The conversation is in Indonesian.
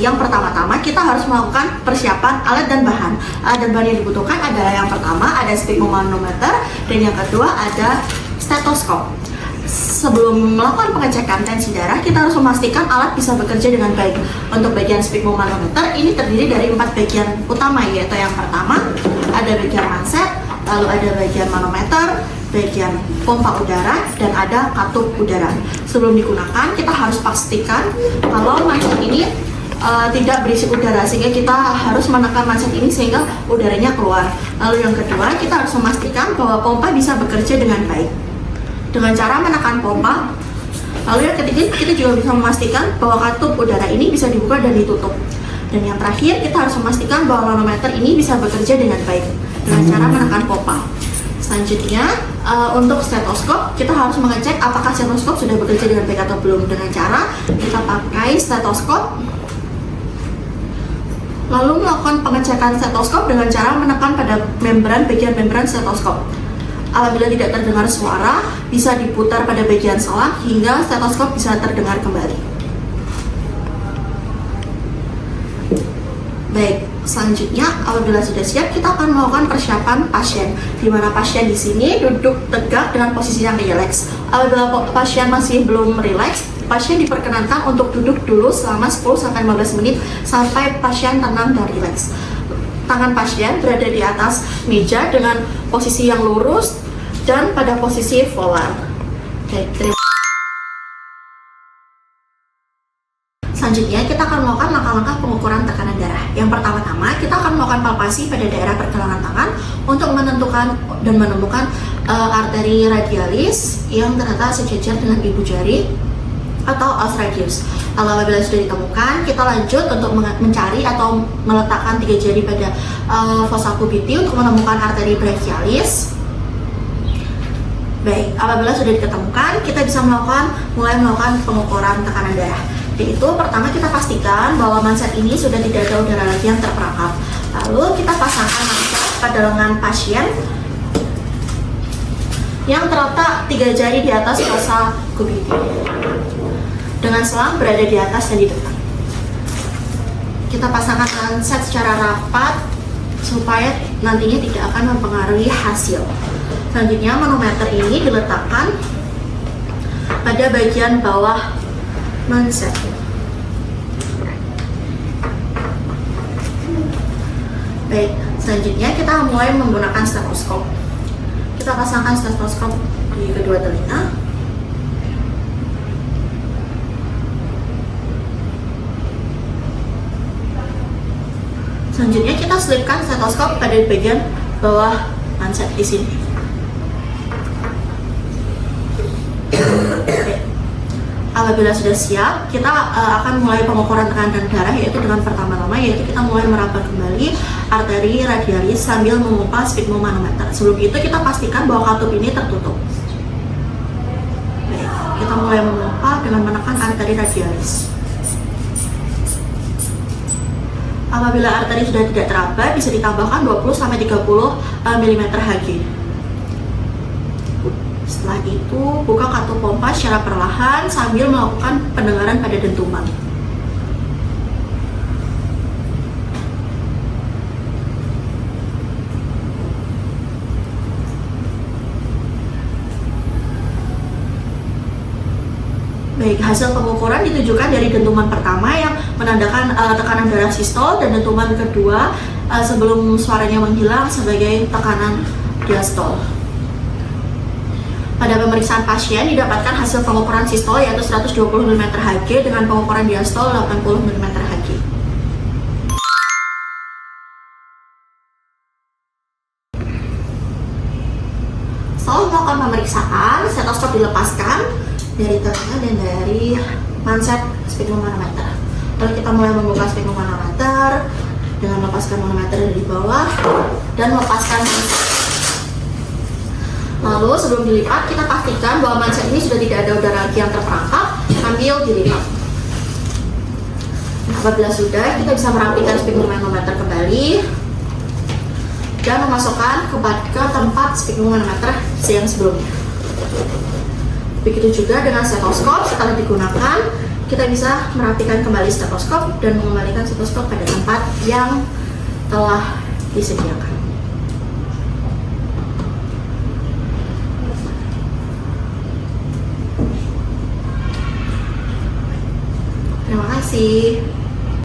yang pertama-tama kita harus melakukan persiapan alat dan bahan. Alat dan bahan yang dibutuhkan adalah yang pertama ada sphygmomanometer dan yang kedua ada stetoskop. Sebelum melakukan pengecekan tensi darah, kita harus memastikan alat bisa bekerja dengan baik. Untuk bagian sphygmomanometer ini terdiri dari 4 bagian utama, yaitu yang pertama ada bagian manset, lalu ada bagian manometer, bagian pompa udara, dan ada katup udara. Sebelum digunakan, kita harus pastikan kalau manset ini tidak berisi udara, sehingga kita harus menekan manset ini sehingga udaranya keluar. Lalu yang kedua, kita harus memastikan bahwa pompa bisa bekerja dengan baik dengan cara menekan pompa. Lalu yang ketiga, kita juga bisa memastikan bahwa katup udara ini bisa dibuka dan ditutup. Dan yang terakhir, kita harus memastikan bahwa manometer ini bisa bekerja dengan baik dengan cara menekan pompa. Selanjutnya, untuk stetoskop, kita harus mengecek apakah stetoskop sudah bekerja dengan baik atau belum dengan cara kita pakai stetoskop, lalu melakukan pengecekan stetoskop dengan cara menekan pada bagian membran stetoskop. Apabila tidak terdengar suara, bisa diputar pada bagian selang hingga stetoskop bisa terdengar kembali. Baik, selanjutnya apabila sudah siap, kita akan melakukan persiapan pasien, di mana pasien di sini duduk tegak dengan posisi yang rileks. Apabila pasien masih belum rileks, pasien diperkenankan untuk duduk dulu selama 10-15 menit sampai pasien tenang dan rileks. Tangan pasien berada di atas meja dengan posisi yang lurus dan pada posisi volar. Selanjutnya, kita akan melakukan langkah-langkah pengukuran tekanan darah. Yang pertama-tama, kita akan melakukan palpasi pada daerah pergelangan tangan untuk menentukan dan menemukan arteri radialis yang ternyata sejajar dengan ibu jari atau os radius. Lalu apabila sudah ditemukan, kita lanjut untuk mencari atau meletakkan 3 jari pada fossa cubiti untuk menemukan arteri brachialis. Baik, apabila sudah ditemukan, kita bisa mulai melakukan pengukuran tekanan darah. Yaitu pertama kita pastikan bahwa manset ini sudah tidak ada udara lagi yang terperangkap. Lalu kita pasangkan manset pada lengan pasien yang terletak 3 jari di atas fossa cubiti dengan selang berada di atas dan di depan. Kita pasangkan manset secara rapat supaya nantinya tidak akan mempengaruhi hasil. Selanjutnya, manometer ini diletakkan pada bagian bawah manset. Baik, selanjutnya kita mulai menggunakan stetoskop. Kita pasangkan stetoskop di kedua telinga. Selanjutnya kita selipkan stetoskop pada bagian bawah manset di sini. Apabila sudah siap, kita akan mulai pengukuran tekanan darah, yaitu dengan pertama-tama yaitu kita mulai meraba kembali arteri radialis sambil memompa sphygmomanometer. Sebelum itu kita pastikan bahwa katup ini tertutup. Baik, kita mulai memompa dengan menekan arteri radialis. Apabila arteri sudah tidak teraba, bisa ditambahkan 20-30 mm Hg. Setelah itu, buka katup pompa secara perlahan sambil melakukan pendengaran pada dentuman. Baik, hasil pengukuran ditujukan dari dentuman pertama yang menandakan tekanan darah sistol dan dentuman kedua sebelum suaranya menghilang sebagai tekanan diastol. Pada pemeriksaan pasien didapatkan hasil pengukuran sistol yaitu 120 mm Hg dengan pengukuran diastol 80 mm Hg. Setelah melakukan pemeriksaan, stetoskop dilepaskan dari telinga dan dari manset sphygmomanometer. Lalu kita mulai membuka sphygmomanometer dengan melepaskan manometer dari bawah dan melepaskan manset. Lalu sebelum dilipat, kita pastikan bahwa manset ini sudah tidak ada udara lagi yang terperangkap sambil dilipat. Nah, apabila sudah, kita bisa merapikan sphygmomanometer kembali dan memasukkan ke tempat sphygmomanometer yang sebelumnya. Begitu juga dengan stetoskop, setelah digunakan, kita bisa merapikan kembali stetoskop dan mengembalikan stetoskop pada tempat yang telah disediakan. Terima kasih.